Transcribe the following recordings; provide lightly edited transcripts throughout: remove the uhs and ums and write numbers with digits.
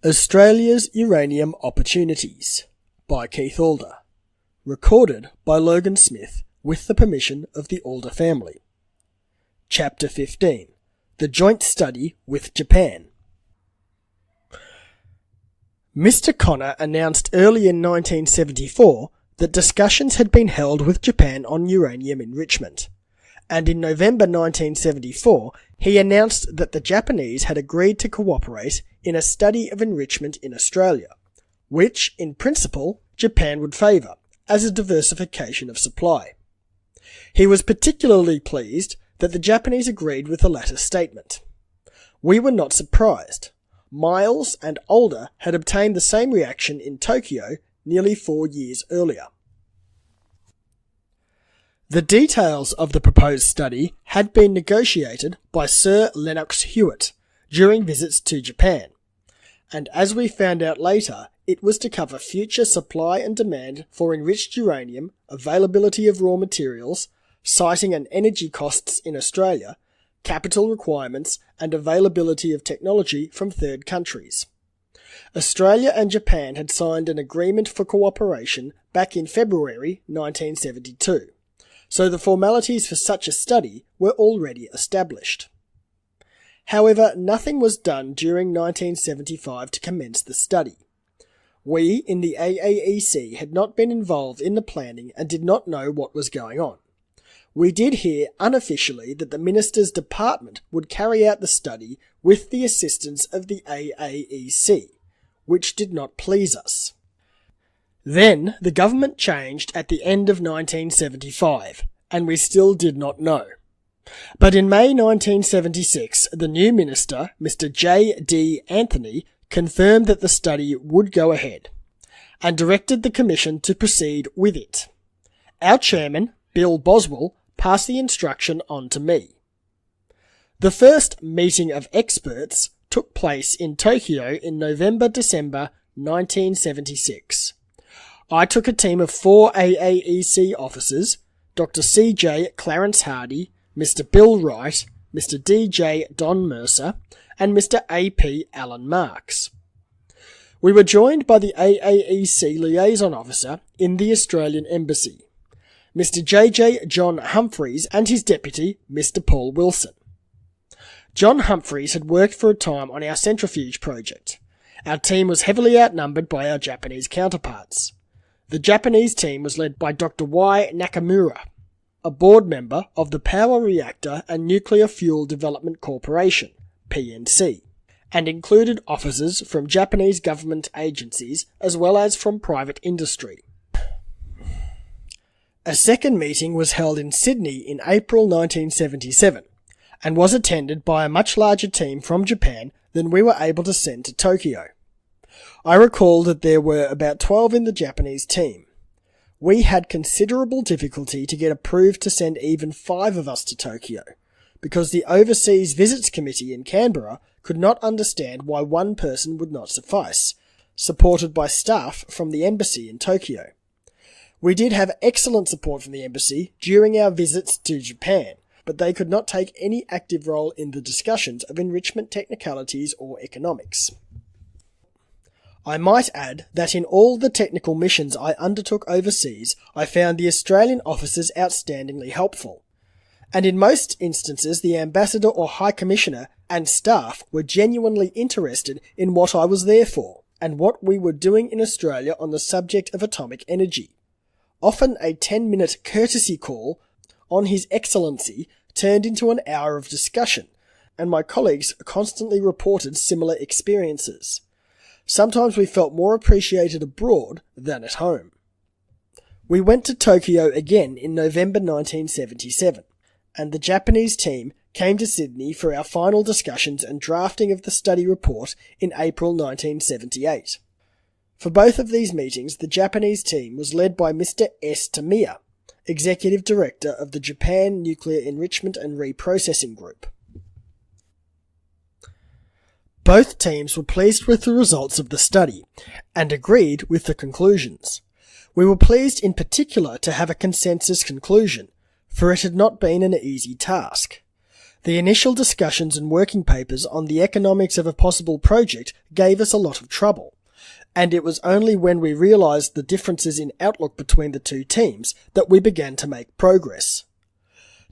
Australia's Uranium Opportunities by Keith Alder. Recorded by Logan Smith with the permission of the Alder family. Chapter 15. The Joint Study with Japan. Mr. Connor announced early in 1974 that discussions had been held with Japan on uranium enrichment, and in November 1974 he announced that the Japanese had agreed to cooperate in a study of enrichment in Australia, which, in principle, Japan would favour as a diversification of supply. He was particularly pleased that the Japanese agreed with the latter statement. We were not surprised. Miles and Alder had obtained the same reaction in Tokyo nearly 4 years earlier. The details of the proposed study had been negotiated by Sir Lennox Hewitt during visits to Japan, and as we found out later, it was to cover future supply and demand for enriched uranium, availability of raw materials, siting and energy costs in Australia, capital requirements, and availability of technology from third countries. Australia and Japan had signed an agreement for cooperation back in February 1972, so the formalities for such a study were already established. However, nothing was done during 1975 to commence the study. We in the AAEC had not been involved in the planning and did not know what was going on. We did hear unofficially that the Minister's Department would carry out the study with the assistance of the AAEC, which did not please us. Then the government changed at the end of 1975, and we still did not know. But in May 1976, the new minister, Mr. J.D. Anthony, confirmed that the study would go ahead, and directed the Commission to proceed with it. Our chairman, Bill Boswell, passed the instruction on to me. The first meeting of experts took place in Tokyo in November-December 1976. I took a team of 4 AAEC officers, Dr. C.J. Clarence Hardy, Mr. Bill Wright, Mr. D.J. Don Mercer, and Mr. A.P. Alan Marks. We were joined by the AAEC liaison officer in the Australian Embassy, Mr. J.J. John Humphreys, and his deputy, Mr. Paul Wilson. John Humphreys had worked for a time on our centrifuge project. Our team was heavily outnumbered by our Japanese counterparts. The Japanese team was led by Dr. Y. Nakamura, a board member of the Power Reactor and Nuclear Fuel Development Corporation, PNC, and included officers from Japanese government agencies as well as from private industry. A second meeting was held in Sydney in April 1977 and was attended by a much larger team from Japan than we were able to send to Tokyo. I recall that there were about 12 in the Japanese team. We had considerable difficulty to get approved to send even 5 of us to Tokyo, because the Overseas Visits Committee in Canberra could not understand why one person would not suffice, supported by staff from the embassy in Tokyo. We did have excellent support from the embassy during our visits to Japan, but they could not take any active role in the discussions of enrichment technicalities or economics. I might add that in all the technical missions I undertook overseas, I found the Australian officers outstandingly helpful, and in most instances the ambassador or high commissioner and staff were genuinely interested in what I was there for, and what we were doing in Australia on the subject of atomic energy. Often a 10-minute courtesy call on His Excellency turned into an hour of discussion, and my colleagues constantly reported similar experiences. Sometimes we felt more appreciated abroad than at home. We went to Tokyo again in November 1977, and the Japanese team came to Sydney for our final discussions and drafting of the study report in April 1978. For both of these meetings, the Japanese team was led by Mr. S. Tamiya, Executive Director of the Japan Nuclear Enrichment and Reprocessing Group. Both teams were pleased with the results of the study and agreed with the conclusions. We were pleased in particular to have a consensus conclusion, for it had not been an easy task. The initial discussions and working papers on the economics of a possible project gave us a lot of trouble, and it was only when we realised the differences in outlook between the two teams that we began to make progress.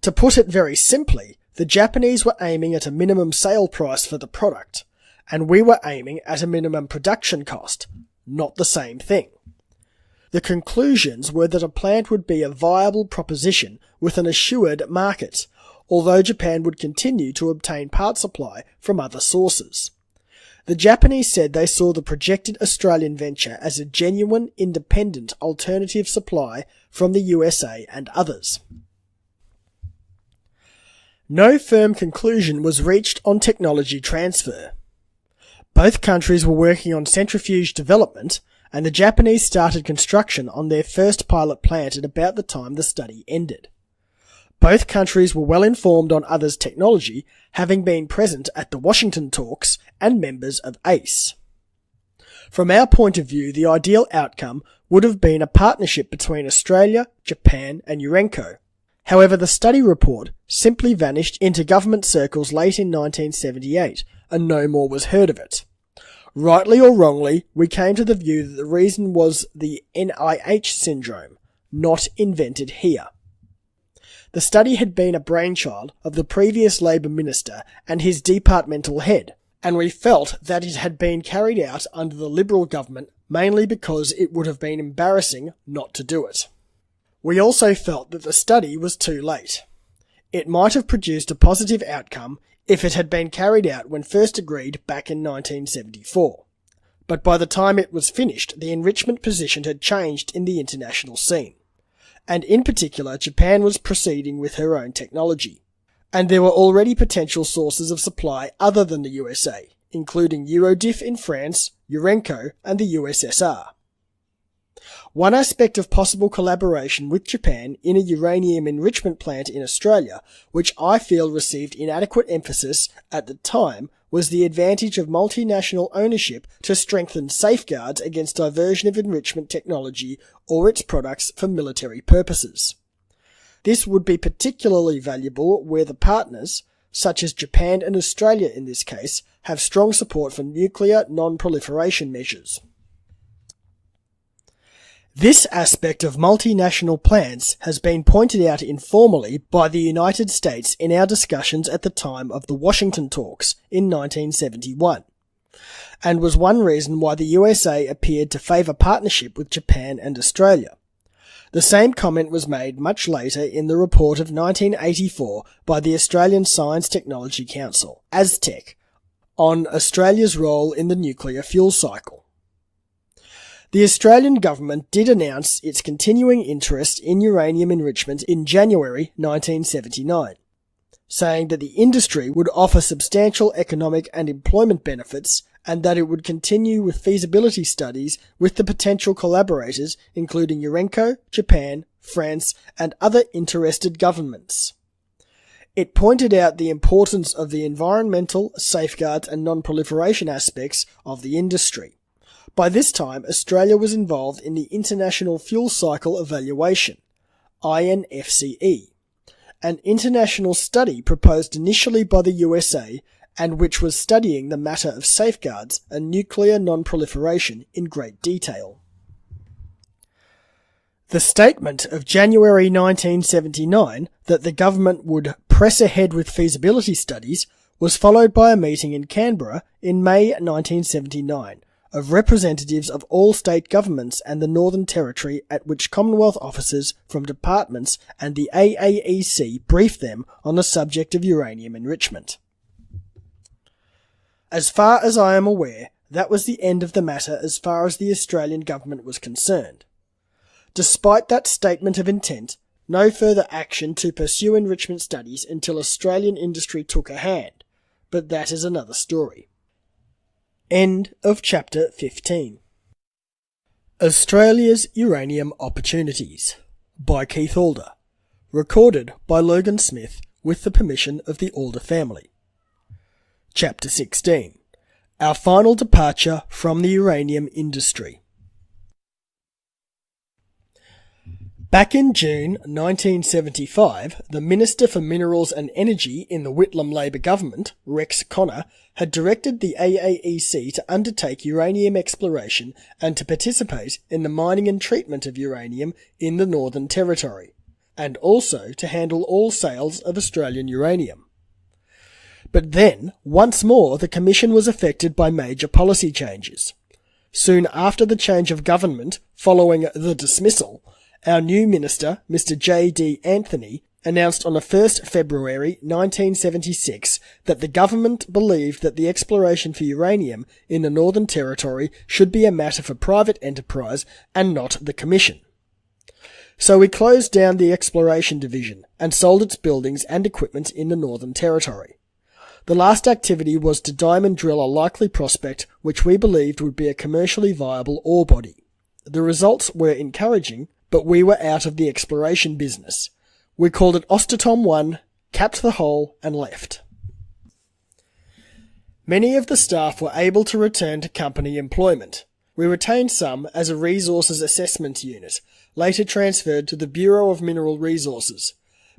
To put it very simply, the Japanese were aiming at a minimum sale price for the product, and we were aiming at a minimum production cost, not the same thing. The conclusions were that a plant would be a viable proposition with an assured market, although Japan would continue to obtain part supply from other sources. The Japanese said they saw the projected Australian venture as a genuine, independent alternative supply from the USA and others. No firm conclusion was reached on technology transfer. Both countries were working on centrifuge development, and the Japanese started construction on their first pilot plant at about the time the study ended. Both countries were well informed on others' technology, having been present at the Washington talks and members of AAEC. From our point of view, the ideal outcome would have been a partnership between Australia, Japan and Urenco. However, the study report simply vanished into government circles late in 1978, and no more was heard of it. Rightly or wrongly, we came to the view that the reason was the NIH syndrome, not invented here. The study had been a brainchild of the previous Labour Minister and his departmental head, and we felt that it had been carried out under the Liberal government mainly because it would have been embarrassing not to do it. We also felt that the study was too late. It might have produced a positive outcome if it had been carried out when first agreed back in 1974. But by the time it was finished, the enrichment position had changed in the international scene. And in particular, Japan was proceeding with her own technology. And there were already potential sources of supply other than the USA, including Eurodif in France, Urenco, and the USSR. One aspect of possible collaboration with Japan in a uranium enrichment plant in Australia, which I feel received inadequate emphasis at the time, was the advantage of multinational ownership to strengthen safeguards against diversion of enrichment technology or its products for military purposes. This would be particularly valuable where the partners, such as Japan and Australia in this case, have strong support for nuclear non-proliferation measures. This aspect of multinational plans has been pointed out informally by the United States in our discussions at the time of the Washington talks in 1971, and was one reason why the USA appeared to favour partnership with Japan and Australia. The same comment was made much later in the report of 1984 by the Australian Science Technology Council, ASTEC, on Australia's role in the nuclear fuel cycle. The Australian government did announce its continuing interest in uranium enrichment in January 1979, saying that the industry would offer substantial economic and employment benefits and that it would continue with feasibility studies with the potential collaborators including Urenco, Japan, France, and other interested governments. It pointed out the importance of the environmental, safeguards and non-proliferation aspects of the industry. By this time, Australia was involved in the International Fuel Cycle Evaluation, INFCE, an international study proposed initially by the USA and which was studying the matter of safeguards and nuclear non-proliferation in great detail. The statement of January 1979 that the government would press ahead with feasibility studies was followed by a meeting in Canberra in May 1979 of representatives of all state governments and the Northern Territory, at which Commonwealth officers from departments and the AAEC briefed them on the subject of uranium enrichment. As far as I am aware, that was the end of the matter as far as the Australian government was concerned. Despite that statement of intent, no further action to pursue enrichment studies until Australian industry took a hand, but that is another story. End of Chapter 15. Australia's Uranium Opportunities by Keith Alder. Recorded by Logan Smith with the permission of the Alder family. Chapter 16. Our final departure from the uranium industry. Back in June 1975, the Minister for Minerals and Energy in the Whitlam Labor Government, Rex Connor, had directed the AAEC to undertake uranium exploration and to participate in the mining and treatment of uranium in the Northern Territory, and also to handle all sales of Australian uranium. But then, once more, the Commission was affected by major policy changes. Soon after the change of government, following the dismissal, our new minister, Mr. J.D. Anthony, announced on 1st February 1976 that the government believed that the exploration for uranium in the Northern Territory should be a matter for private enterprise and not the Commission. So we closed down the Exploration Division and sold its buildings and equipment in the Northern Territory. The last activity was to diamond drill a likely prospect which we believed would be a commercially viable ore body. The results were encouraging, but we were out of the exploration business. We called it Ostatom 1, capped the hole and left. Many of the staff were able to return to company employment. We retained some as a resources assessment unit, later transferred to the Bureau of Mineral Resources.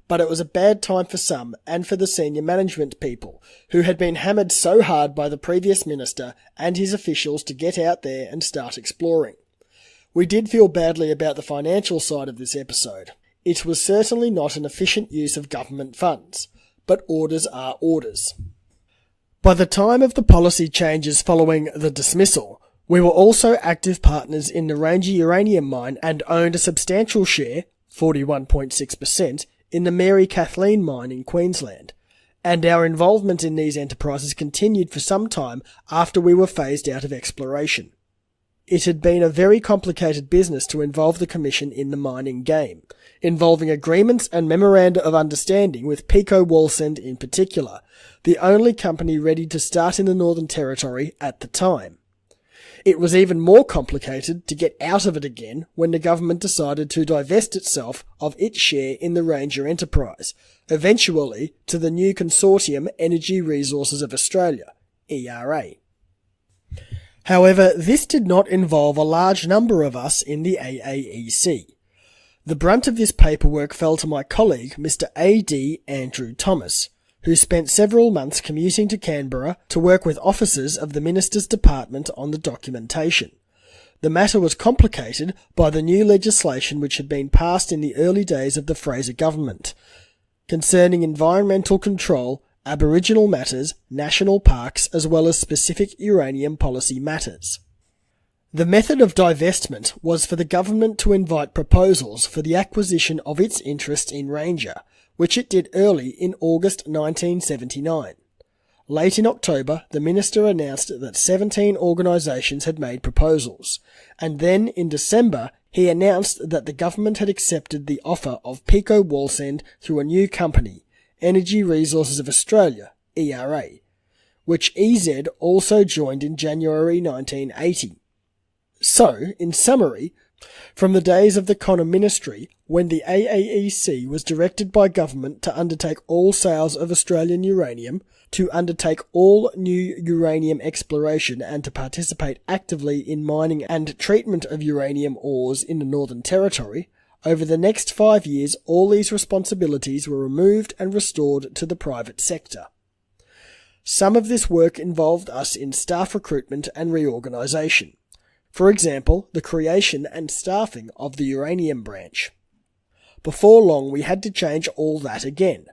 But it was a bad time for some and for the senior management people, who had been hammered so hard by the previous minister and his officials to get out there and start exploring. We did feel badly about the financial side of this episode. It was certainly not an efficient use of government funds, but orders are orders. By the time of the policy changes following the dismissal, we were also active partners in the Ranger uranium mine and owned a substantial share, 41.6%, in the Mary Kathleen mine in Queensland, and our involvement in these enterprises continued for some time after we were phased out of exploration. It had been a very complicated business to involve the Commission in the mining game, involving agreements and memoranda of understanding with Pico Wallsend in particular, the only company ready to start in the Northern Territory at the time. It was even more complicated to get out of it again when the government decided to divest itself of its share in the Ranger enterprise, eventually to the new consortium Energy Resources of Australia, ERA. However, this did not involve a large number of us in the AAEC. The brunt of this paperwork fell to my colleague, Mr. A.D. Andrew Thomas, who spent several months commuting to Canberra to work with officers of the Minister's Department on the documentation. The matter was complicated by the new legislation which had been passed in the early days of the Fraser government, concerning environmental control, Aboriginal matters, national parks, as well as specific uranium policy matters. The method of divestment was for the government to invite proposals for the acquisition of its interest in Ranger, which it did early in August 1979. Late in October, the Minister announced that 17 organisations had made proposals, and then in December he announced that the government had accepted the offer of Pico Wallsend through a new company, Energy Resources of Australia, ERA, which EZ also joined in January 1980. So, in summary, from the days of the Connor Ministry, when the AAEC was directed by government to undertake all sales of Australian uranium, to undertake all new uranium exploration and to participate actively in mining and treatment of uranium ores in the Northern Territory, over the next 5 years all these responsibilities were removed and restored to the private sector. Some of this work involved us in staff recruitment and reorganisation. For example, the creation and staffing of the uranium branch. Before long we had to change all that again,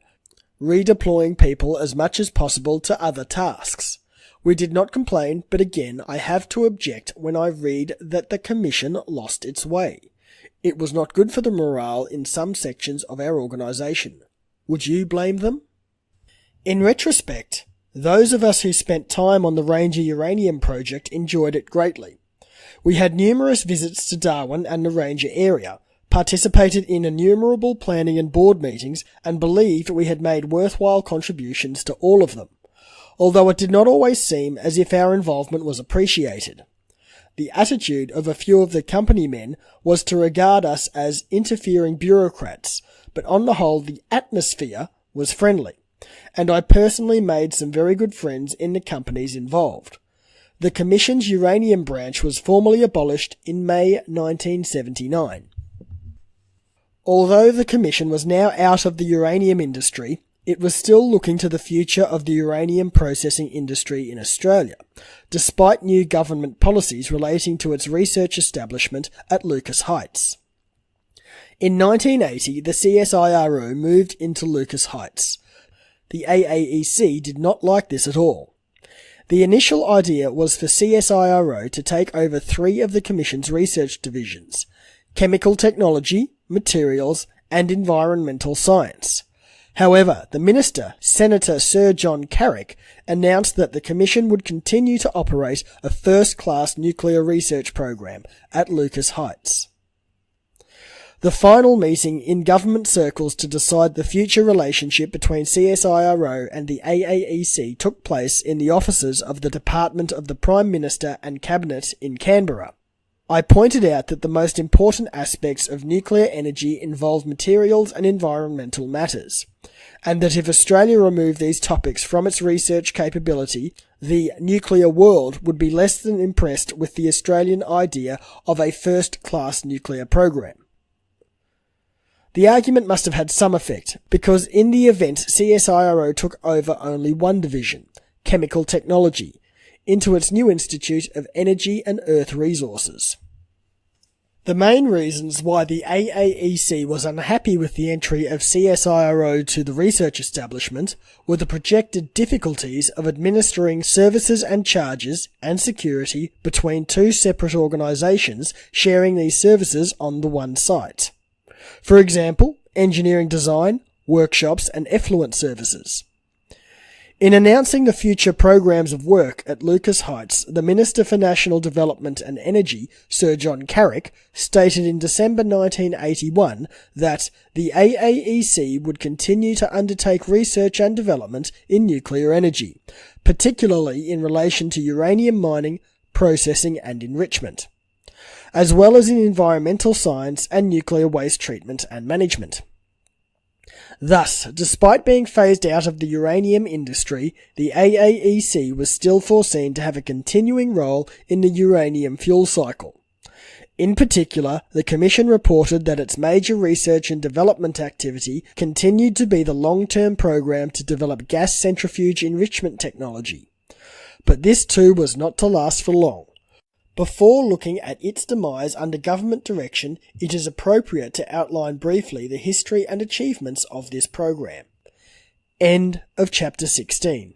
redeploying people as much as possible to other tasks. We did not complain, but again I have to object when I read that the Commission lost its way. It was not good for the morale in some sections of our organisation. Would you blame them? In retrospect, those of us who spent time on the Ranger Uranium project enjoyed it greatly. We had numerous visits to Darwin and the Ranger area, participated in innumerable planning and board meetings, and believed we had made worthwhile contributions to all of them, although it did not always seem as if our involvement was appreciated. The attitude of a few of the company men was to regard us as interfering bureaucrats, but on the whole the atmosphere was friendly, and I personally made some very good friends in the companies involved. The Commission's uranium branch was formally abolished in May 1979. Although the Commission was now out of the uranium industry, it was still looking to the future of the uranium processing industry in Australia, despite new government policies relating to its research establishment at Lucas Heights. In 1980, the CSIRO moved into Lucas Heights. The AAEC did not like this at all. The initial idea was for CSIRO to take over 3 of the Commission's research divisions: chemical technology, materials, and environmental science. However, the Minister, Senator Sir John Carrick, announced that the Commission would continue to operate a first-class nuclear research program at Lucas Heights. The final meeting in government circles to decide the future relationship between CSIRO and the AAEC took place in the offices of the Department of the Prime Minister and Cabinet in Canberra. I pointed out that the most important aspects of nuclear energy involve materials and environmental matters, and that if Australia removed these topics from its research capability, the nuclear world would be less than impressed with the Australian idea of a first-class nuclear program. The argument must have had some effect, because in the event CSIRO took over only one division, chemical technology, into its new Institute of Energy and Earth Resources. The main reasons why the AAEC was unhappy with the entry of CSIRO to the research establishment were the projected difficulties of administering services and charges and security between 2 separate organisations sharing these services on the one site. For example, engineering design, workshops and effluent services. In announcing the future programs of work at Lucas Heights, the Minister for National Development and Energy, Sir John Carrick, stated in December 1981 that the AAEC would continue to undertake research and development in nuclear energy, particularly in relation to uranium mining, processing and enrichment, as well as in environmental science and nuclear waste treatment and management. Thus, despite being phased out of the uranium industry, the AAEC was still foreseen to have a continuing role in the uranium fuel cycle. In particular, the Commission reported that its major research and development activity continued to be the long-term program to develop gas centrifuge enrichment technology. But this too was not to last for long. Before looking at its demise under government direction, it is appropriate to outline briefly the history and achievements of this program. End of Chapter 16.